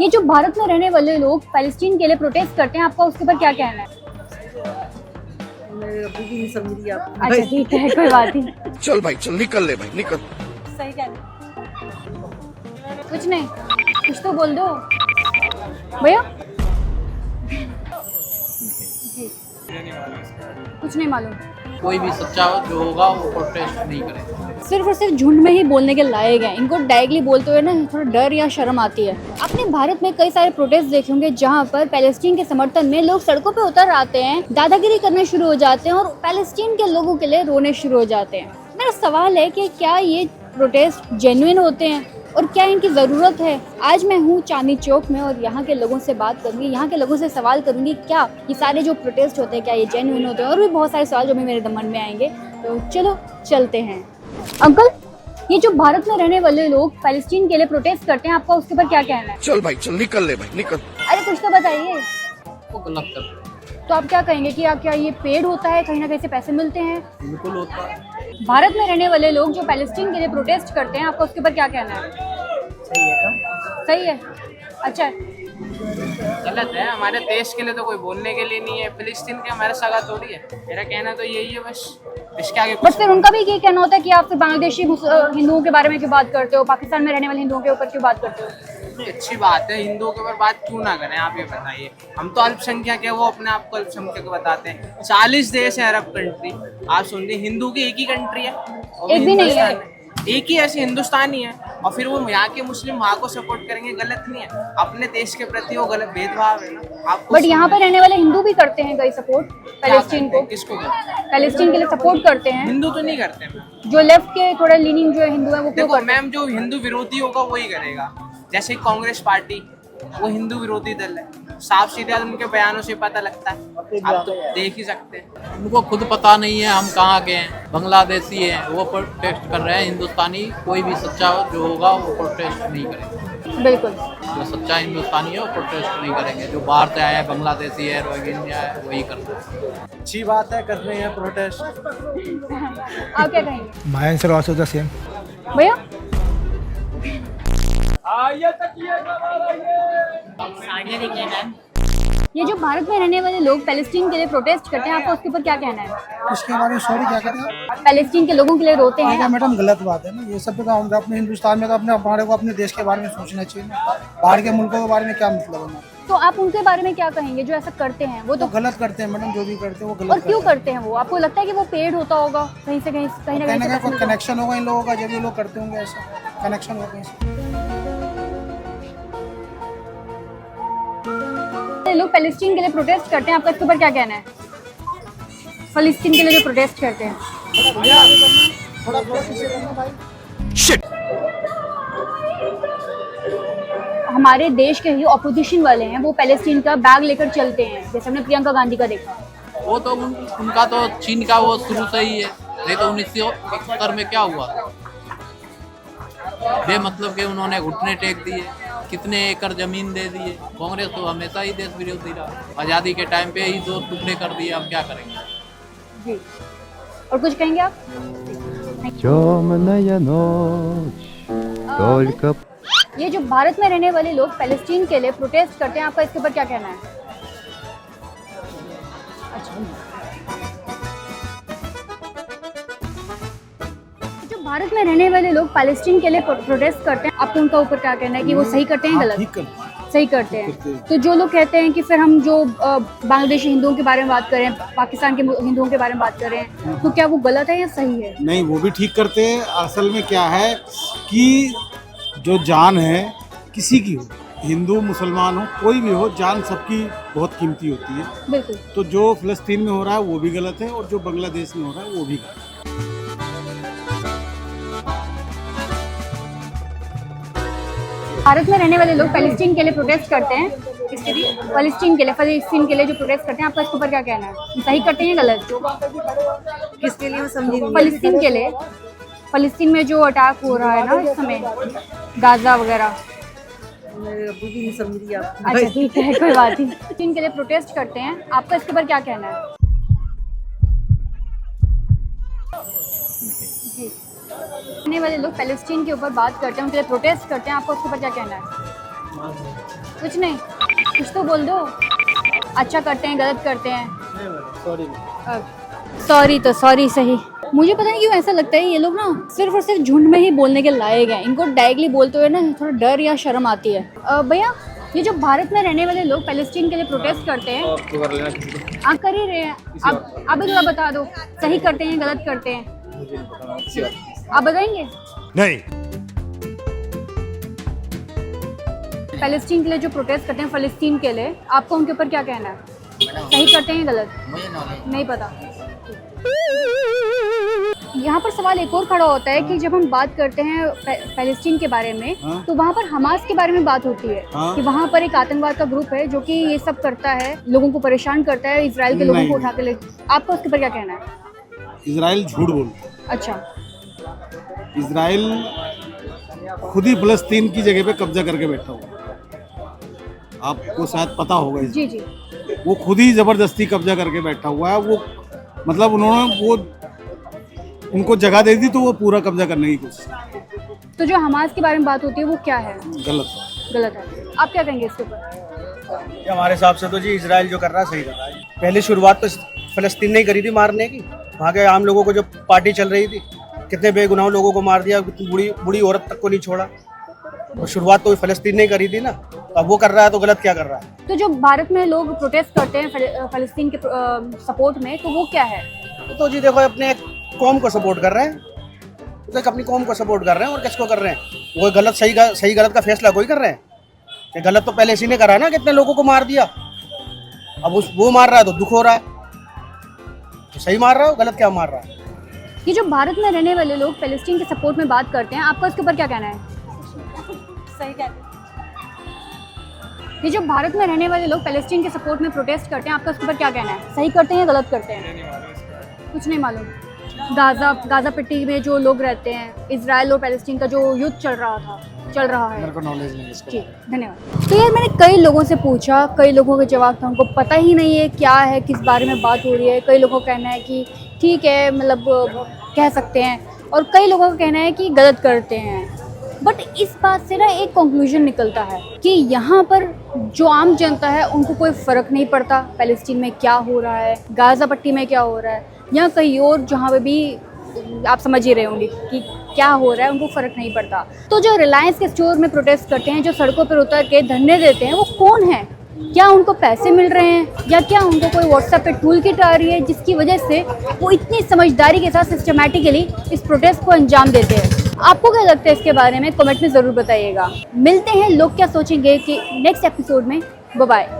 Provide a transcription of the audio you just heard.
ये जो भारत में रहने वाले लोग पैलेस्टीन के लिए प्रोटेस्ट करते हैं, आपका उसके ऊपर क्या कहना है? मैं अभी भी नहीं समझ रही आप। अच्छा ठीक है, कोई बात नहीं। चल भाई चल, निकल ले भाई निकल। सही कहना। कुछ नहीं, कुछ तो बोल दो भैया। जी, कुछ नहीं मालूम। कोई भी सच्चा जो होगा वो प्रोटेस्ट नहीं करेगा। सिर्फ और सिर्फ झुंड में ही बोलने के लायक हैं। इनको डायरेक्टली बोलते हुए ना थोड़ा डर या शर्म आती है। आपने भारत में कई सारे प्रोटेस्ट देखे होंगे जहाँ पर पैलेस्टीन के समर्थन में लोग सड़कों पे उतर आते हैं, दादागिरी करने शुरू हो जाते हैं और पैलेस्टीन के लोगों के लिए रोने शुरू हो जाते हैं। मेरा सवाल है कि क्या ये प्रोटेस्ट जेन्युइन होते हैं और क्या इनकी ज़रूरत है? आज मैं हूँ चांदनी चौक में और यहाँ के लोगों से बात करूँगी, यहाँ के लोगों से सवाल करूँगी क्या ये सारे जो प्रोटेस्ट होते हैं क्या ये जेन्युइन होते हैं, और भी बहुत सारे सवाल जो भी मेरे मन में आएंगे। तो चलो चलते हैं। अंकल, ये जो भारत में रहने वाले लोग पैलेस्टीन के लिए प्रोटेस्ट करते हैं, आपका उसके ऊपर क्या कहना है? चल भाई चल, निकल ले भाई निकल। अरे कुछ तो बताइए। वो गलत कर रहे हैं। तो आप क्या कहेंगे कि क्या ये पेड होता है, कहीं ना कहीं से पैसे मिलते हैं? बिल्कुल होता है। भारत में रहने वाले लोग जो पैलेस्टीन के लिए प्रोटेस्ट करते हैं, आपका उसके ऊपर क्या कहना है? सही है का? सही है। अच्छा, गलत है। हमारे देश के लिए तो कोई बोलने के लिए नहीं है। फिलिस्तीन के हमारा सगा थोड़ी है। मेरा कहना तो यही है बस, इसके आगे बट फिर उनका भी ये कहना होता है कि आप फिर बांग्लादेशी हिंदुओं के बारे में क्यों बात करते हो, पाकिस्तान में रहने वाले हिंदुओं के ऊपर क्यों बात करते हो? अच्छी बात है, हिंदुओं के ऊपर बात क्यों ना करें, आप ये बताइए। हम तो अल्पसंख्यक है, वो अपने आप को अल्पसंख्यक बताते हैं। 40 देश है अरब कंट्री, आप सुनिए, हिंदू की एक ही कंट्री है, वो एक भी नहीं है। हिंदुस्तान एक ही ऐसे हिंदुस्तान ही है। और फिर वो यहाँ के मुस्लिम वहाँ को सपोर्ट करेंगे, गलत नहीं है। अपने देश के प्रति वो गलत भेदभाव है ना। आपको बट यहाँ पे रहने वाले हिंदू भी करते हैं कई सपोर्ट पैलेस्टीन को। किसको करते हैं? पैलेस्टीन के लिए सपोर्ट करते हैं। हिंदू तो नहीं करते मैम। जो लेफ्ट के थोड़ा लीनिंग जो हिंदू है वो क्यों देखो करते हैं? मैम, जो हिंदू विरोधी होगा वही करेगा। जैसे कांग्रेस पार्टी, वो हिंदू विरोधी दल है, साफ सीधे उनके बयानों से पता लगता है, आप तो देख ही सकते हैं। उनको खुद पता नहीं है हम कहाँ के हैं, बांग्लादेशी हैं, वो प्रोटेस्ट कर रहे हैं। हिंदुस्तानी कोई भी सच्चा जो होगा वो प्रोटेस्ट नहीं करेगा। बिल्कुल। जो सच्चा हिंदुस्तानी है वो प्रोटेस्ट नहीं करेंगे। जो बाहर से आया है, बांग्लादेशी है, रोहिंग्या है, वही करते हैं। अच्छी बात है, कर रहे हैं प्रोटेस्ट। आप क्या कहेंगे? My answer also the same. भैया, ये जो भारत में रहने वाले लोग पैलेस्टीन के लिए प्रोटेस्ट करते हैं, आपका उसके ऊपर क्या कहना है? इसके बारे में सॉरी क्या कहते हैं? पैलेस्टीन के लोगों के लिए रोते क्या हैं। मैडम गलत बात है ना ये सब। तो हम अपने हिंदुस्तान में तो हमारे को अपने देश के बारे में सोचना चाहिए ना। बाहर के मुल्कों के बारे में क्या मतलब है हमारा? तो आप उनके बारे में क्या कहेंगे जो ऐसा करते हैं? वो तो तो गलत करते हैं मैडम, जो भी करते हैं वो और गलत क्यों करते करते हैं? वो आपको लगता है कि वो पेड होता होगा कहीं से कहीं हैं। ना कहने कहीं का से कोई पैसे कनेक्शन होगा इन लोगों का, जब ये लोग करते होंगे ऐसा कनेक्शन होगा कहीं से। मिलते हैं। लोग पैलेस्टीन के लिए प्रोटेस्ट करते हैं, आपका इसके ऊपर क्या कहना है? फलस्तीन के लिए जो प्रोटेस्ट करते हैं। शिट। हमारे देश के ही ऑपोजिशन वाले हैं, वो पैलेस्टीन का बैग लेकर चलते हैं, जैसे हमने प्रियंका गांधी का देखा। वो तो उनका तो चीन का वो शुरू से ही है। नहीं तो 1971 में क्या हुआ, बेमतलब के उन्होंने घुटने टेक दिए, कितने एकड़ जमीन दे दिए। कांग्रेस तो हमेशा ही देश विरोधी रहा, आज़ादी के टाइम पे ही 2 टुकड़े कर दिए। अब क्या करेंगे जी, और कुछ कहेंगे आप? Темная नочь, только ये जो भारत में रहने वाले लोग पैलेस्टीन के लिए प्रोटेस्ट करते हैं, आपका इसके ऊपर क्या कहना है? अच्छा, जो भारत में रहने वाले लोग पैलेस्टीन के लिए प्रोटेस्ट करते हैं, आपको उनका ऊपर क्या कहना है कि वो सही करते हैं गलत? सही करते हैं। तो जो लोग कहते हैं कि फिर हम जो बांग्लादेशी हिंदुओं के बारे में बात करें, पाकिस्तान के हिंदुओं के बारे में बात करें, तो क्या वो गलत है या सही है? नहीं, वो भी ठीक करते हैं। असल में क्या है कि जो जान है किसी की हो, हिंदू मुसलमान हो, कोई भी हो, जान सबकी बहुत कीमती होती है। बिल्कुल। तो जो फिलिस्तीन में हो रहा है वो भी गलत है और जो बांग्लादेश में हो रहा है वो भी गलत है। भारत में रहने वाले लोग पैलेस्टीन के लिए प्रोटेस्ट करते हैं, इसके लिए पैलेस्टीन के लिए जो प्रोटेस्ट करते हैं, आपका इसके ऊपर क्या कहना है? सही करते हैं गलत? किसके लिए समझेंगे? पैलेस्टीन के लिए, पैलेस्टीन में जो अटैक हो रहा है ना इस समय, गाजा वगैरह। मैं अभी भी नहीं समझ रही आप। अच्छा ठीक है, कोई बात नहीं। पैलेस्टीन के लिए प्रोटेस्ट करते हैं, आपका इसके ऊपर क्या कहना है? जी, रहने वाले लोग पैलेस्टीन के ऊपर बात करते हैं, उनके लिए प्रोटेस्ट करते हैं, आपको उसके ऊपर क्या कहना है? कुछ नहीं, कुछ तो बोल दो। अच्छा करते हैं, गलत करते हैं? सॉरी तो सॉरी सही। मुझे पता नहीं क्यों ऐसा लगता है ये लोग ना सिर्फ और सिर्फ झुंड में ही बोलने के लायक हैं। इनको डायरेक्टली बोलते हुए ना थोड़ा डर या शर्म आती है। भैया, ये जो भारत में रहने वाले लोग पैलेस्टीन के लिए प्रोटेस्ट करते हैं, आप कर ही रहे हैं, आप भी थोड़ा बता दो, सही करते हैं गलत करते हैं? आप बताएंगे? नहीं। पैलेस्टीन के लिए जो प्रोटेस्ट करते हैं, फ़लस्तीन के लिए, आपको उनके ऊपर क्या कहना है? सही करते हैं गलत? मुझे नहीं पता। यहाँ पर सवाल एक और खड़ा होता है कि जब हम बात करते हैं पैलेस्टीन के बारे में, तो वहाँ पर हमास के बारे में बात होती है कि वहाँ पर एक आतंकवाद का ग्रुप है जो कि ये सब करता है, लोगों को परेशान करता है, इजराइल के लोगों को उठा के ले। आपका उसके ऊपर क्या कहना है? इजराइल झूठ बोलता है। अच्छा, इजराइल खुद ही फ़लस्तीन की जगह पे कब्जा करके बैठा हुआ है। आपको शायद पता होगा जी जी। वो खुद ही जबरदस्ती कब्जा करके बैठा हुआ है। वो मतलब उनको जगह दे दी तो वो पूरा कब्जा करने की कोशिश। तो जो हमास के बारे में बात होती है वो क्या है? गलत है। आप क्या कहेंगे इसके ऊपर? हमारे हिसाब से तो जी इजराइल जो कर रहा है सही कर रहा है। पहले शुरुआत तो फ़लस्तीन ने ही करी थी मारने की। वहाँ के आम लोगों को जो पार्टी चल रही थी, कितने बेगुनाह लोगों को मार दिया, बूढ़ी औरत तक को नहीं छोड़ा। और शुरुआत तो फ़लस्तीन ने ही करी थी ना, तो अब वो कर रहा है तो गलत क्या कर रहा है? तो जो भारत में लोग प्रोटेस्ट करते हैं फ़लस्तीन के सपोर्ट में, तो वो क्या है? तो जी देखो, अपने कौम को सपोर्ट कर रहे हैं, तो अपनी कौम को सपोर्ट कर रहे हैं। और किसको कर रहे हैं? वो गलत सही गलत का फैसला कोई कर रहे हैं कि गलत तो पहले इसी ने करा ना, कितने लोगों को मार दिया। अब वो मार रहा है तो दुख हो रहा है, तो सही मार रहा है, गलत क्या मार रहा है? ये जो भारत में रहने वाले लोग पैलेस्टीन के सपोर्ट में बात करते हैं, आपका इसके ऊपर क्या कहना है? सही कहते हैं। ये जो भारत में रहने वाले लोग पैलेस्टीन के सपोर्ट में प्रोटेस्ट करते हैं, आपका इसके ऊपर क्या कहना है? सही करते हैं या गलत करते हैं? कुछ नहीं मालूम। गाजा पट्टी में जो लोग रहते हैं, इजराइल और पैलेस्टीन का जो युद्ध चल रहा है, मेरे को नॉलेज नहीं है इसका। ठीक, धन्यवाद। तो यार, मैंने कई लोगों से पूछा, कई लोगों के जवाब था उनको पता ही नहीं है क्या है, किस बारे में बात हो रही है। कई लोगों का कहना है कि ठीक है, मतलब कह सकते हैं, और कई लोगों का कहना है कि गलत करते हैं। बट इस बात से ना एक कंक्लूजन निकलता है कि यहाँ पर जो आम जनता है उनको कोई फ़र्क नहीं पड़ता पैलेस्टीन में क्या हो रहा है, गाज़ा पट्टी में क्या हो रहा है, या कहीं और जहाँ पे भी आप समझ ही रहे होंगे कि क्या हो रहा है, उनको फ़र्क नहीं पड़ता। तो जो रिलायंस के स्टोर में प्रोटेस्ट करते हैं, जो सड़कों पर उतर के धरने देते हैं, वो कौन है? क्या उनको पैसे मिल रहे हैं, या क्या उनको कोई व्हाट्सएप पे टूल किट आ रही है जिसकी वजह से वो इतनी समझदारी के साथ सिस्टमैटिकली इस प्रोटेस्ट को अंजाम देते हैं? आपको क्या लगता है इसके बारे में? कमेंट में ज़रूर बताइएगा। मिलते हैं लोग क्या सोचेंगे कि नेक्स्ट एपिसोड में। Bye bye.